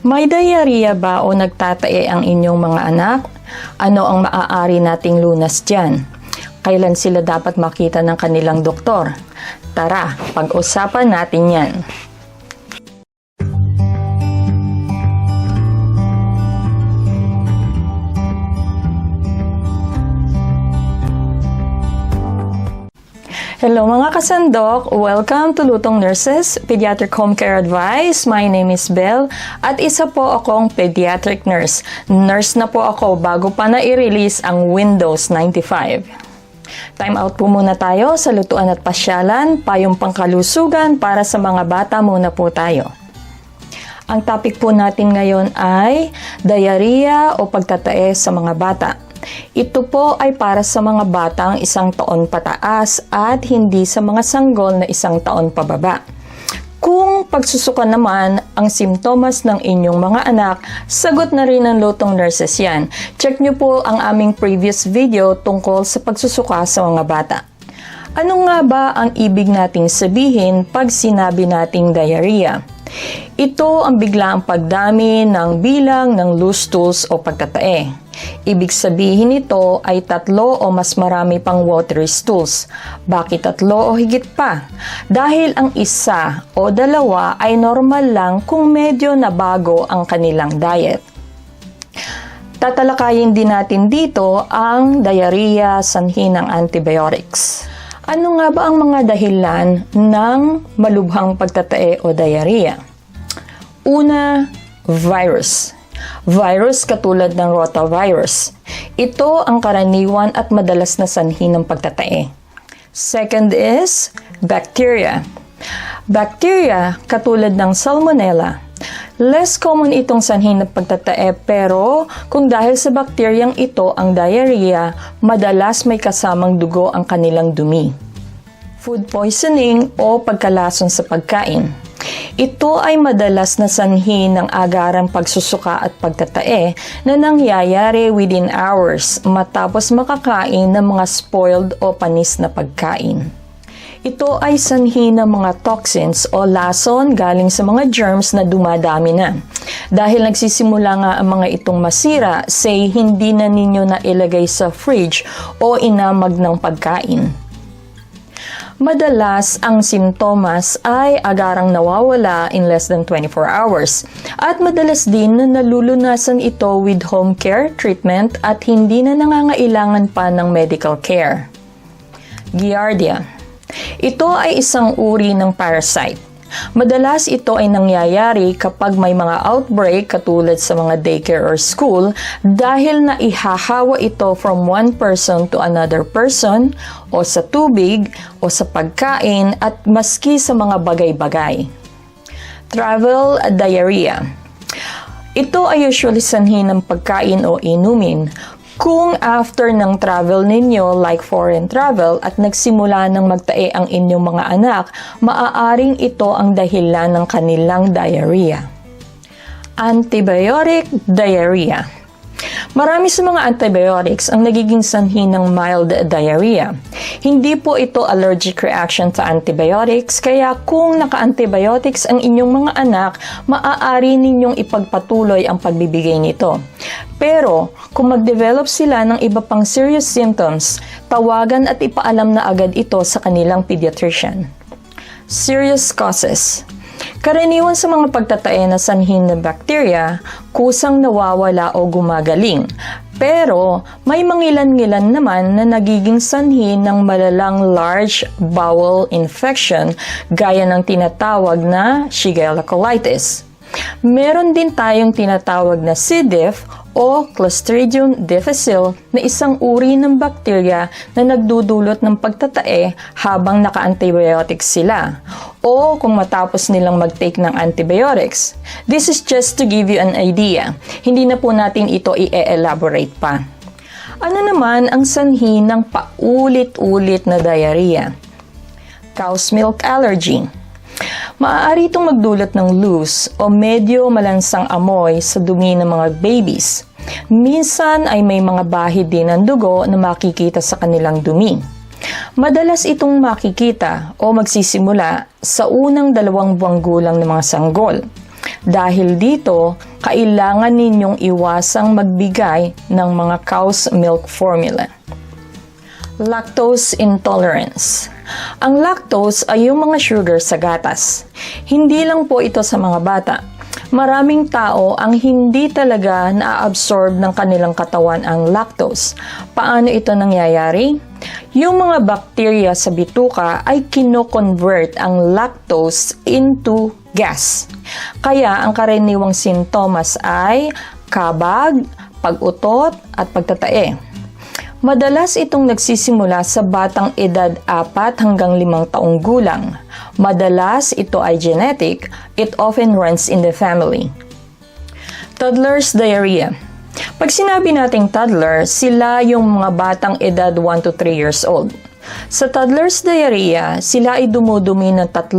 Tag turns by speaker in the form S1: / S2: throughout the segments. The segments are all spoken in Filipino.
S1: May diarrhea ba o nagtatae ang inyong mga anak? Ano ang maaari nating lunas dyan? Kailan sila dapat makita ng kanilang doktor? Tara, pag-usapan natin yan. Hello mga kasandok! Welcome to Lutong Nurses Pediatric Home Care Advice. My name is Belle at isa po akong pediatric nurse. Nurse na po ako bago pa na i-release ang Windows 95. Time out po muna tayo sa lutuan at pasyalan, payong pangkalusugan para sa mga bata muna po tayo. Ang topic po natin ngayon ay diarrhea o pagtatae sa mga bata. Ito po ay para sa mga batang 1 taon pataas at hindi sa mga sanggol na 1 taon pababa. Kung pagsusuka naman ang simptomas ng inyong mga anak, sagot na rin ng Lutong Nurses yan. Check nyo po ang aming previous video tungkol sa pagsusuka sa mga bata. Ano nga ba ang ibig nating sabihin pag sinabi nating diarrhea? Ito ang biglaang pagdami ng bilang ng loose stools o pagtatae. Ibig sabihin nito ay 3 o mas marami pang watery stools. Bakit 3 o higit pa? Dahil ang 1 o 2 ay normal lang kung medyo nabago ang kanilang diet. Tatalakayin din natin dito ang diarrhea sanhi ng antibiotics. Ano nga ba ang mga dahilan ng malubhang pagtatae o diarrhea? Una, virus. Virus katulad ng rotavirus. Ito ang karaniwan at madalas na sanhi ng pagtatae. Second is bacteria. Bacteria katulad ng salmonella. Less common itong sanhi ng pagtatae pero kung dahil sa bakteryang ito ang diarrhea, madalas may kasamang dugo ang kanilang dumi. Food poisoning o pagkalason sa pagkain. Ito ay madalas na sanhi ng agarang pagsusuka at pagtatae na nangyayari within hours matapos makakain ng mga spoiled o panis na pagkain. Ito ay sanhi ng mga toxins o lason galing sa mga germs na dumadami na. Dahil nagsisimula nga ang mga itong masira, say hindi na ninyo na ilagay sa fridge o inamag ng pagkain. Madalas, ang simptomas ay agarang nawawala in less than 24 hours. At madalas din na nalulunasan ito with home care treatment at hindi na nangangailangan pa ng medical care. Giardia. Ito ay isang uri ng parasite. Madalas ito ay nangyayari kapag may mga outbreak katulad sa mga daycare or school dahil na ihahawa ito from one person to another person o sa tubig o sa pagkain at maski sa mga bagay-bagay. Travel diarrhea. Ito ay usually sanhi ng pagkain o inumin. Kung after ng travel ninyo, like foreign travel, at nagsimula ng magtae ang inyong mga anak, maaaring ito ang dahilan ng kanilang diarrhea. Antibiotic diarrhea. Marami sa mga antibiotics ang nagiging sanhi ng mild diarrhea. Hindi po ito allergic reaction sa antibiotics, kaya kung naka-antibiotics ang inyong mga anak, maaari ninyong ipagpatuloy ang pagbibigay nito. Pero, kung mag-develop sila ng iba pang serious symptoms, tawagan at ipaalam na agad ito sa kanilang pediatrician. Serious causes. Karaniwan sa mga pagtatae na sanhi ng bacteria, kusang nawawala o gumagaling. Pero, may mangilan-ngilan naman na nagiging sanhi ng malalang large bowel infection gaya ng tinatawag na Shigella colitis. Meron din tayong tinatawag na C. diff o Clostridium difficile na isang uri ng bakterya na nagdudulot ng pagtatae habang naka-antibiotics sila o kung matapos nilang mag-take ng antibiotics. This is just to give you an idea. Hindi na po natin ito i-elaborate pa. Ano naman ang sanhi ng paulit-ulit na diarrhea? Cow's milk allergy. Maaari itong magdulot ng loose o medyo malansang amoy sa dumi ng mga babies. Minsan ay may mga bahid din ng dugo na makikita sa kanilang dumi. Madalas itong makikita o magsisimula sa unang 2 buwang gulang ng mga sanggol. Dahil dito, kailangan ninyong iwasang magbigay ng mga cow's milk formula. Lactose intolerance. Ang lactose ay yung mga sugar sa gatas. Hindi lang po ito sa mga bata. Maraming tao ang hindi talaga na-absorb ng kanilang katawan ang lactose. Paano ito nangyayari? Yung mga bakterya sa bituka ay kino-convert ang lactose into gas. Kaya ang karaniwang sintomas ay kabag, pag-utot at pagtatae. Madalas itong nagsisimula sa batang edad 4 hanggang 5 taong gulang. Madalas ito ay genetic, it often runs in the family. Toddler's diarrhea. Pag sinabi nating toddler, sila yung mga batang edad 1 to 3 years old. Sa toddler's diarrhea, sila ay dumudumi ng 3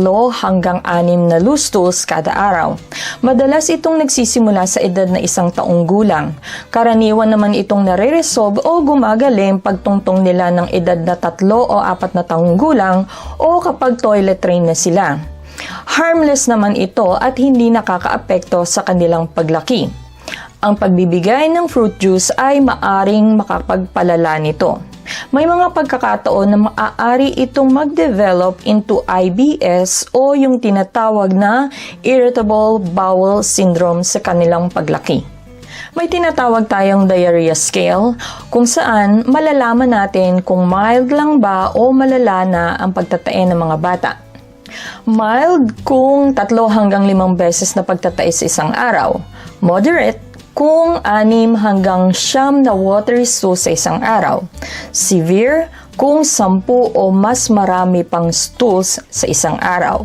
S1: hanggang 6 na loose stools kada araw. Madalas itong nagsisimula sa edad na 1 taong gulang. Karaniwan naman itong nare-resolve o gumagaling pagtungtong nila ng edad na 3 o 4 na taong gulang o kapag toilet trained na sila. Harmless naman ito at hindi nakakaapekto sa kanilang paglaki. Ang pagbibigay ng fruit juice ay maaring makapagpalala nito. May mga pagkakataon na maaari itong mag-develop into IBS o yung tinatawag na irritable bowel syndrome sa kanilang paglaki. May tinatawag tayong diarrhea scale kung saan malalaman natin kung mild lang ba o malala na ang pagtatae ng mga bata. Mild kung 3 hanggang 5 beses na pagtatae sa isang araw. Moderate kung 6 hanggang 9 na watery stools sa isang araw. Severe kung 10 o mas marami pang stools sa isang araw.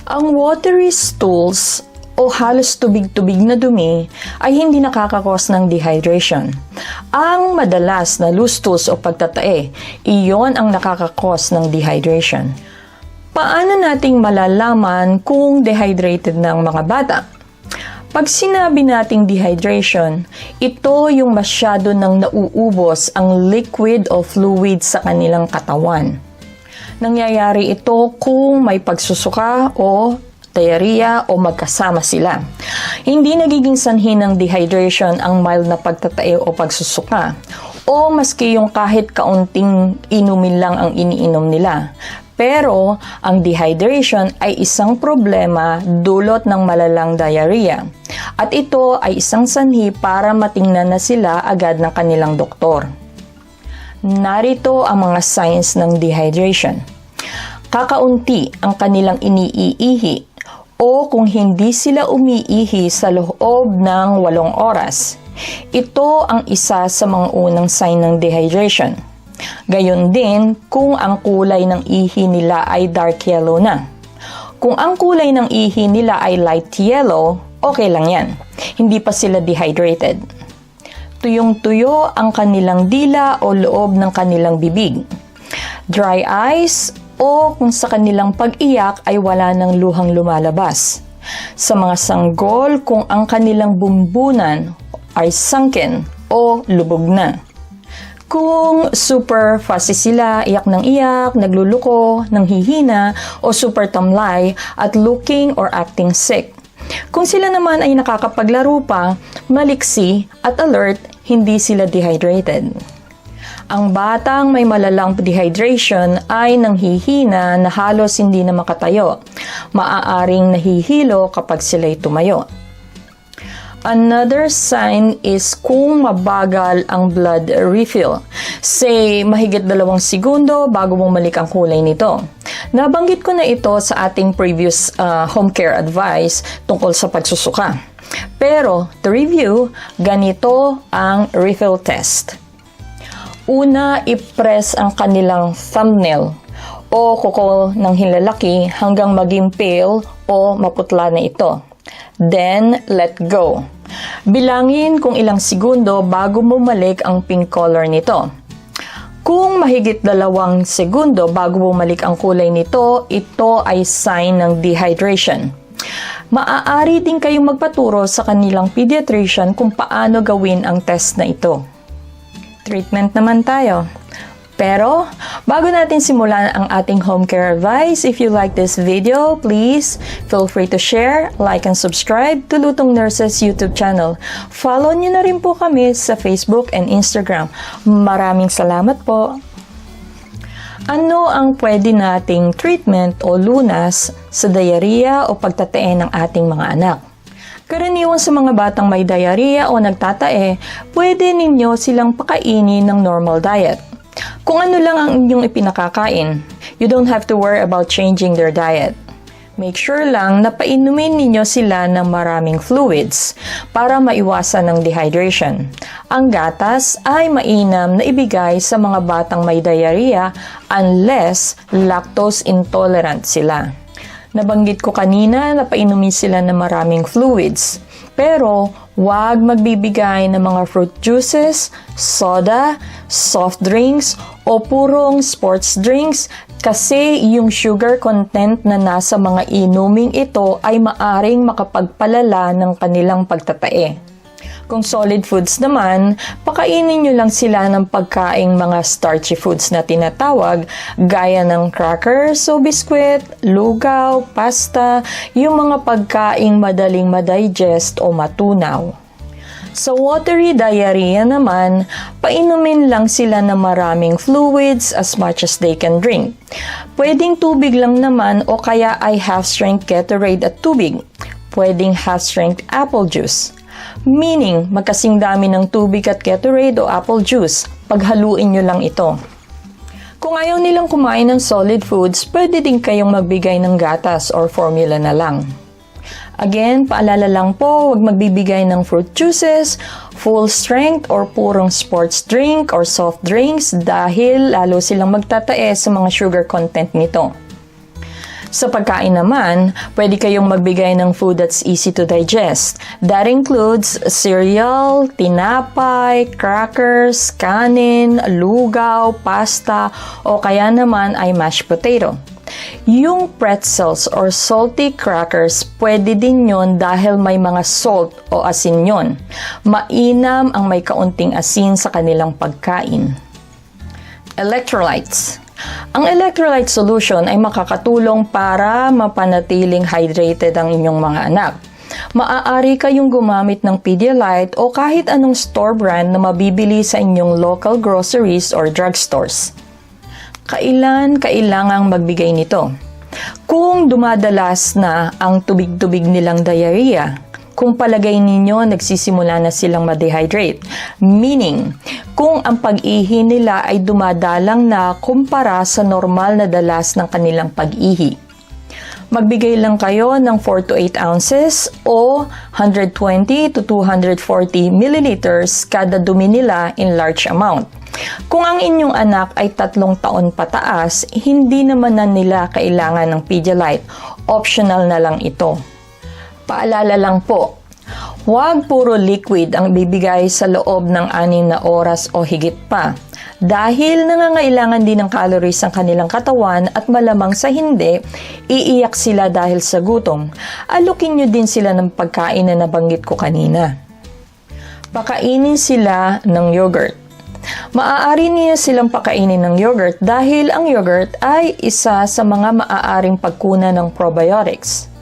S1: Ang watery stools o halos tubig-tubig na dumi ay hindi nakakakos ng dehydration. Ang madalas na loose stools o pagtatae, iyon ang nakakakos ng dehydration. Paano nating malalaman kung dehydrated ng mga bata? Pag sinabi nating dehydration, ito yung masyado nang nauubos ang liquid o fluid sa kanilang katawan. Nangyayari ito kung may pagsusuka o diarrhea o magkasama sila. Hindi nagiging sanhi ng dehydration ang mild na pagtatae o pagsusuka o maski yung kahit kaunting inumin lang ang iniinom nila. Pero ang dehydration ay isang problema dulot ng malalang diarrhea. At ito ay isang sanhi para matingnan na sila agad ng kanilang doktor. Narito ang mga signs ng dehydration. Kakaunti ang kanilang iniihi o kung hindi sila umiihi sa loob ng 8 oras. Ito ang isa sa mga unang sign ng dehydration. Gayon din kung ang kulay ng ihi nila ay dark yellow na. Kung ang kulay ng ihi nila ay light yellow, okay lang yan. Hindi pa sila dehydrated. Tuyong-tuyo ang kanilang dila o loob ng kanilang bibig. Dry eyes o kung sa kanilang pag-iyak ay wala ng luhang lumalabas. Sa mga sanggol kung ang kanilang bumbunan ay sunken o lubog na. Kung super fussy sila, iyak ng iyak, nagluluko, nanghihina, o super tamlay at looking or acting sick. Kung sila naman ay nakakapaglaro pa, maliksi at alert, hindi sila dehydrated. Ang batang may malalang dehydration ay nanghihina na halos hindi na makatayo. Maaaring nahihilo kapag sila'y tumayo. Another sign is kung mabagal ang blood refill. Say, mahigit 2 segundo bago bumalik ang kulay nito. Nabanggit ko na ito sa ating previous home care advice tungkol sa pagsusuka. Pero, to review, ganito ang refill test. Una, i-press ang kanilang thumbnail o kuko ng hinlalaki hanggang maging pale o maputla na ito. Then, let go. Bilangin kung ilang segundo bago bumalik ang pink color nito. Kung mahigit 2 segundo bago bumalik ang kulay nito, ito ay sign ng dehydration. Maaari din kayong magpaturo sa kanilang pediatrician kung paano gawin ang test na ito. Treatment naman tayo. Pero, bago natin simulan ang ating home care advice, if you like this video, please feel free to share, like, and subscribe to Lutong Nurses YouTube channel. Follow niyo na rin po kami sa Facebook and Instagram. Maraming salamat po! Ano ang pwede nating treatment o lunas sa diarrhea o pagtatae ng ating mga anak? Karaniwan sa mga batang may diarrhea o nagtatae, pwede ninyo silang pakainin ng normal diet. Kung ano lang ang inyong ipinakakain, you don't have to worry about changing their diet. Make sure lang na painumin ninyo sila ng maraming fluids para maiwasan ng dehydration. Ang gatas ay mainam na ibigay sa mga batang may diarrhea unless lactose intolerant sila. Nabanggit ko kanina na painumin sila ng maraming fluids. Pero, huwag magbibigay ng mga fruit juices, soda, soft drinks, o purong sports drinks kasi yung sugar content na nasa mga inuming ito ay maaring makapagpalala ng kanilang pagtatae. Kung solid foods naman, pakainin nyo lang sila ng pagkaing mga starchy foods na tinatawag gaya ng crackers o biskwit, lugaw, pasta, yung mga pagkaing madaling madigest o matunaw. Sa watery diarrhea naman, painumin lang sila ng maraming fluids as much as they can drink. Pwedeng tubig lang naman o kaya ay half-strength Gatorade at tubig. Pwedeng half-strength apple juice. Meaning, magkasing dami ng tubig at Gatorade o apple juice, paghaluin nyo lang ito. Kung ayaw nilang kumain ng solid foods, pwede din kayong magbigay ng gatas or formula na lang. Again, paalala lang po, huwag magbibigay ng fruit juices, full strength or purong sports drink or soft drinks dahil lalo silang magtatae sa mga sugar content nito. Sa pagkain naman, pwede kayong magbigay ng food that's easy to digest. That includes cereal, tinapay, crackers, kanin, lugaw, pasta, o kaya naman ay mashed potato. Yung pretzels or salty crackers, pwede din yon dahil may mga salt o asin yon. Mainam ang may kaunting asin sa kanilang pagkain. Electrolytes. Ang electrolyte solution ay makakatulong para mapanatiling hydrated ang inyong mga anak. Maaari kayong gumamit ng Pedialyte o kahit anong store brand na mabibili sa inyong local groceries or drugstores. Kailangang magbigay nito? Kung dumadalas na ang tubig-tubig nilang diarrhea, kung palagay ninyo nagsisimula na silang ma-dehydrate, meaning kung ang pag-ihi nila ay dumadalang na kumpara sa normal na dalas ng kanilang pag-ihi. Magbigay lang kayo ng 4 to 8 ounces o 120 to 240 milliliters kada dumi nila in large amount. Kung ang inyong anak ay 3 taon pataas, hindi naman na nila kailangan ng Pedialyte. Optional na lang ito. Paalala lang po, huwag puro liquid ang bibigay sa loob ng 6 na oras o higit pa. Dahil nangangailangan din ng calories ang kanilang katawan at malamang sa hindi, iiyak sila dahil sa gutom. Alukin nyo din sila ng pagkain na nabanggit ko kanina. Pakainin sila ng yogurt. Maaari niyo silang pakainin ng yogurt dahil ang yogurt ay isa sa mga maaaring pagkunan ng probiotics.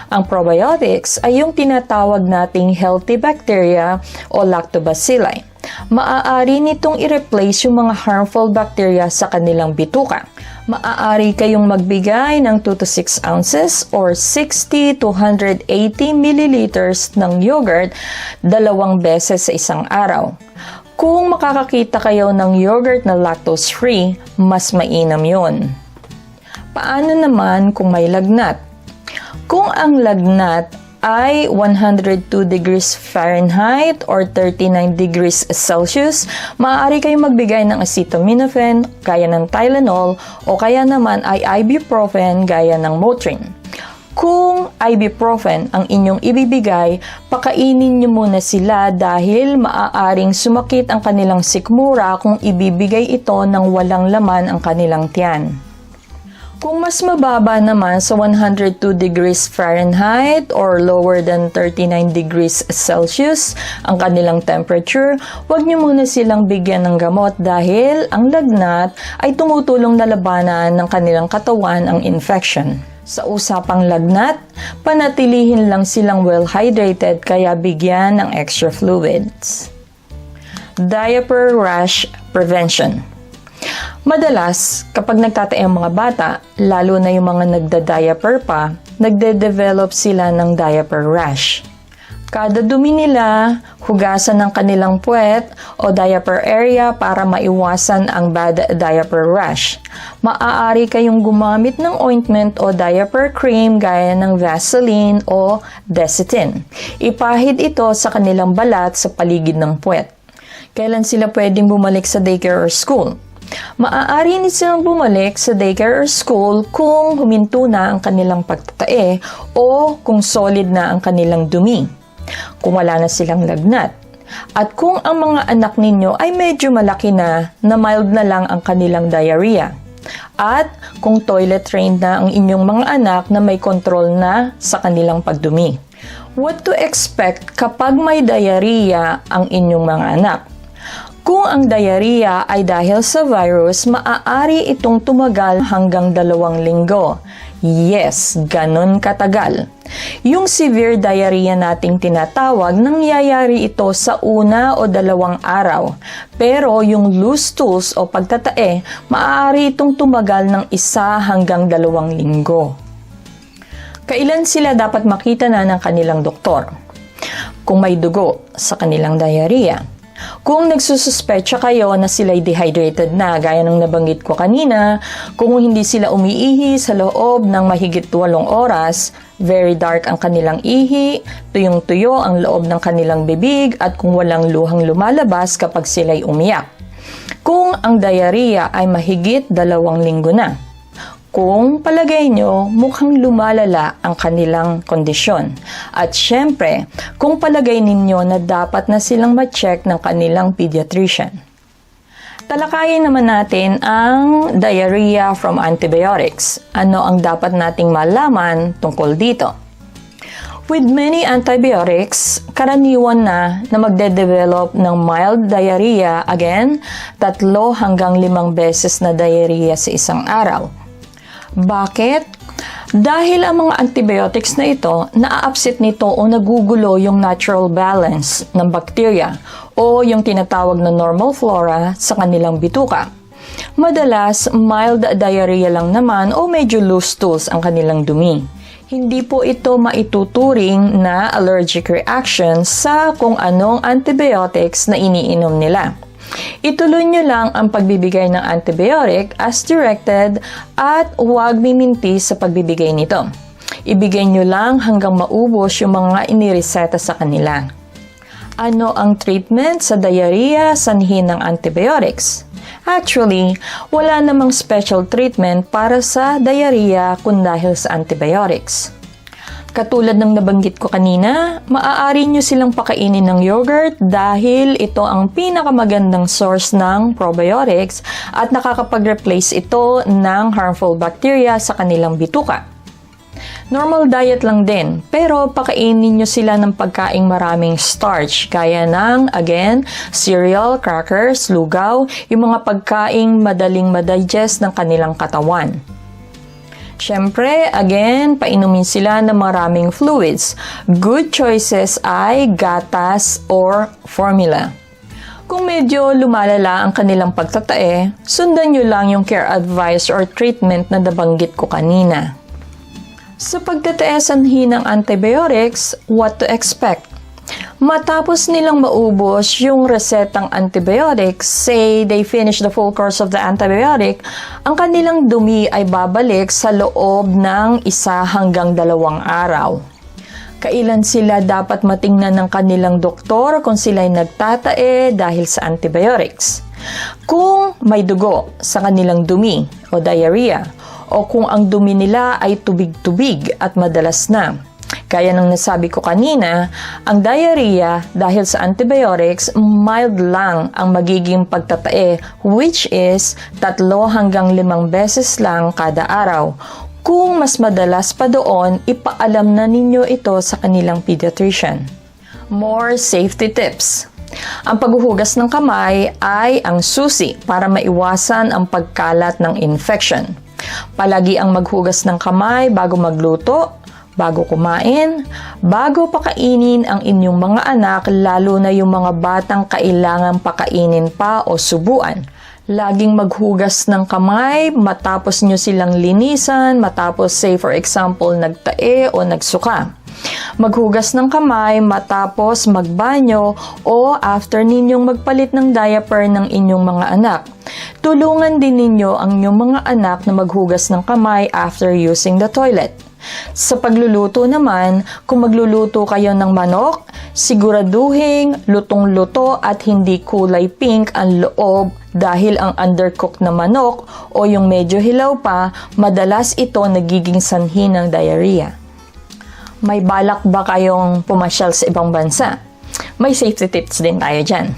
S1: Ang probiotics ay yung tinatawag nating healthy bacteria o lactobacilli. Maaari nitong i-replace yung mga harmful bacteria sa kanilang bituka. Maaari kayong magbigay ng 2 to 6 ounces or 60 to 180 milliliters ng yogurt 2 beses sa isang araw. Kung makakakita kayo ng yogurt na lactose-free, mas mainam yun. Paano naman kung may lagnat? Kung ang lagnat ay 102 degrees Fahrenheit or 39 degrees Celsius, maaari kayong magbigay ng acetaminophen gaya ng Tylenol o kaya naman ay ibuprofen gaya ng Motrin. Kung ibuprofen ang inyong ibibigay, pakainin niyo muna sila dahil maaaring sumakit ang kanilang sikmura kung ibibigay ito ng walang laman ang kanilang tiyan. Kung mas mababa naman sa 102 degrees Fahrenheit or lower than 39 degrees Celsius ang kanilang temperature, huwag niyo muna silang bigyan ng gamot dahil ang lagnat ay tumutulong na labanan ng kanilang katawan ang infection. Sa usapang lagnat, panatilihin lang silang well-hydrated kaya bigyan ng extra fluids. Diaper rash prevention. Madalas, kapag nagtatae ang mga bata, lalo na yung mga nagda-diaper pa, nagde-develop sila ng diaper rash. Kada dumi nila, hugasan ng kanilang puwet o diaper area para maiwasan ang bad diaper rash. Maaari kayong gumamit ng ointment o diaper cream gaya ng Vaseline o Desitin. Ipahid ito sa kanilang balat sa paligid ng puwet. Kailan sila pwedeng bumalik sa daycare or school? Maaari din silang bumalik sa daycare or school kung huminto na ang kanilang pagtatae o kung solid na ang kanilang dumi, kung wala na silang lagnat, at kung ang mga anak ninyo ay medyo malaki na mild na lang ang kanilang diarrhea, at kung toilet trained na ang inyong mga anak na may control na sa kanilang pagdumi. What to expect kapag may diarrhea ang inyong mga anak? Kung ang diarrhea ay dahil sa virus, maaari itong tumagal hanggang 2 linggo. Yes, ganun katagal. Yung severe diarrhea nating tinatawag, nangyayari ito sa 1 o 2 araw. Pero yung loose stools o pagtatae, maaari itong tumagal ng 1 hanggang 2 linggo. Kailan sila dapat makita na ng kanilang doktor? Kung may dugo sa kanilang diarrhea. Kung nagsususpecha kayo na sila'y dehydrated na, gaya ng nabanggit ko kanina, kung hindi sila umiihi sa loob ng mahigit 8 oras, very dark ang kanilang ihi, tuyong-tuyo ang loob ng kanilang bibig, at kung walang luhang lumalabas kapag sila'y umiyak. Kung ang diarrhea ay mahigit 2 linggo na. Kung palagay nyo mukhang lumalala ang kanilang kondisyon. At syempre, kung palagay ninyo na dapat na silang ma-check ng kanilang pediatrician. Talakayin naman natin ang diarrhea from antibiotics. Ano ang dapat nating malaman tungkol dito? With many antibiotics, karaniwan na magde-develop ng mild diarrhea, again, 3 hanggang 5 beses na diarrhea sa isang araw. Bakit? Dahil ang mga antibiotics na ito, naa-upset nito o nagugulo yung natural balance ng bacteria o yung tinatawag na normal flora sa kanilang bituka. Madalas, mild diarrhea lang naman o medyo loose stools ang kanilang dumi. Hindi po ito maituturing na allergic reaction sa kung anong antibiotics na iniinom nila. Ituloy nyo lang ang pagbibigay ng antibiotic as directed at huwag miminti sa pagbibigay nito. Ibigay nyo lang hanggang maubos yung mga inireseta sa kanila. Ano ang treatment sa diarrhea sanhi ng antibiotics? Actually, wala namang special treatment para sa diarrhea kung dahil sa antibiotics. Katulad ng nabanggit ko kanina, maaari nyo silang pakainin ng yogurt dahil ito ang pinakamagandang source ng probiotics at nakakapag-replace ito ng harmful bacteria sa kanilang bituka. Normal diet lang din, pero pakainin nyo sila ng pagkaing maraming starch, gaya ng, again, cereal, crackers, lugaw, yung mga pagkaing madaling madigest ng kanilang katawan. Siyempre, again, painumin sila ng maraming fluids. Good choices ay gatas or formula. Kung medyo lumalala ang kanilang pagtatae, sundan nyo lang yung care advice or treatment na nabanggit ko kanina. Sa pagtatae sanhi ng antibiotics, what to expect? Matapos nilang maubos yung resetang antibiotics, say they finish the full course of the antibiotic, ang kanilang dumi ay babalik sa loob ng 1 hanggang 2 araw. Kailan sila dapat matingnan ng kanilang doktor kung sila'y nagtatae dahil sa antibiotics? Kung may dugo sa kanilang dumi o diarrhea, o kung ang dumi nila ay tubig-tubig at madalas na. Gaya ng nasabi ko kanina, ang diarrhea dahil sa antibiotics, mild lang ang magiging pagtatae, which is 3 hanggang 5 beses lang kada araw. Kung mas madalas pa doon, ipaalam na ninyo ito sa kanilang pediatrician. More safety tips. Ang paghuhugas ng kamay ay ang susi para maiwasan ang pagkalat ng infection. Palagi ang maghugas ng kamay bago magluto, bago kumain, bago pakainin ang inyong mga anak, lalo na yung mga batang kailangang pakainin pa o subuan. Laging maghugas ng kamay matapos nyo silang linisan, matapos say for example nagtae o nagsuka. Maghugas ng kamay matapos magbanyo o after ninyong magpalit ng diaper ng inyong mga anak. Tulungan din ninyo ang inyong mga anak na maghugas ng kamay after using the toilet. Sa pagluluto naman, kung magluluto kayo ng manok, siguraduhin lutong-luto at hindi kulay pink ang loob dahil ang undercooked na manok o yung medyo hilaw pa, madalas ito nagiging sanhi ng diarrhea. May balak ba kayong pumasyal sa ibang bansa? May safety tips din tayo dyan.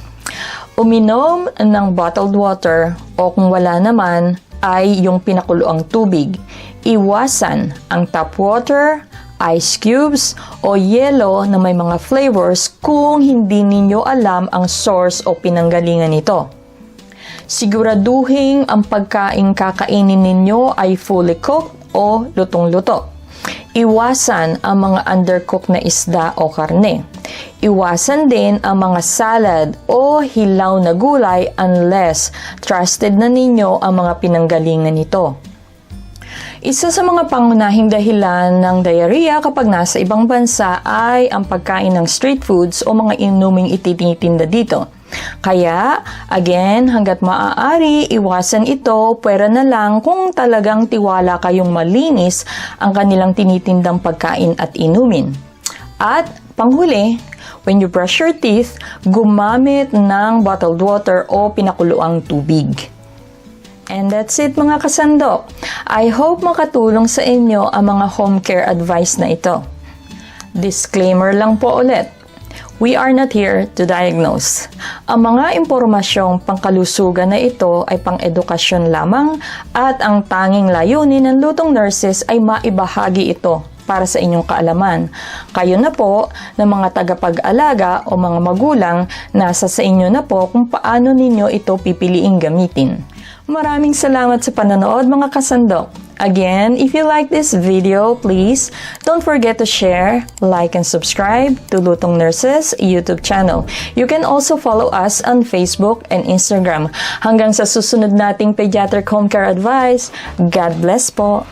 S1: Uminom ng bottled water o kung wala naman ay yung pinakuloang tubig. Iwasan ang tap water, ice cubes o yelo na may mga flavors kung hindi ninyo alam ang source o pinanggalingan nito. Siguraduhin ang pagkain kakainin ninyo ay fully cooked o lutong-luto. Iwasan ang mga undercooked na isda o karne. Iwasan din ang mga salad o hilaw na gulay unless trusted na ninyo ang mga pinanggalingan nito. Isa sa mga pangunahing dahilan ng diarrhea kapag nasa ibang bansa ay ang pagkain ng street foods o mga inuming itinitinda dito. Kaya, again, hanggat maaari, iwasan ito, pwera na lang kung talagang tiwala kayong malinis ang kanilang tinitindang pagkain at inumin. At, panghuli, when you brush your teeth, gumamit ng bottled water o pinakuluang tubig. And that's it mga kasandok. I hope makatulong sa inyo ang mga home care advice na ito. Disclaimer lang po ulit. We are not here to diagnose. Ang mga impormasyong pangkalusugan na ito ay pang-edukasyon lamang at ang tanging layunin ng Lutong Nurses ay maibahagi ito para sa inyong kaalaman. Kayo na po ng mga tagapag-alaga o mga magulang, nasa sa inyo na po kung paano ninyo ito pipiliing gamitin. Maraming salamat sa panonood mga kasandok. Again, if you like this video, please don't forget to share, like, and subscribe to Lutong Nurses YouTube channel. You can also follow us on Facebook and Instagram. Hanggang sa susunod nating pediatric home care advice, God bless po!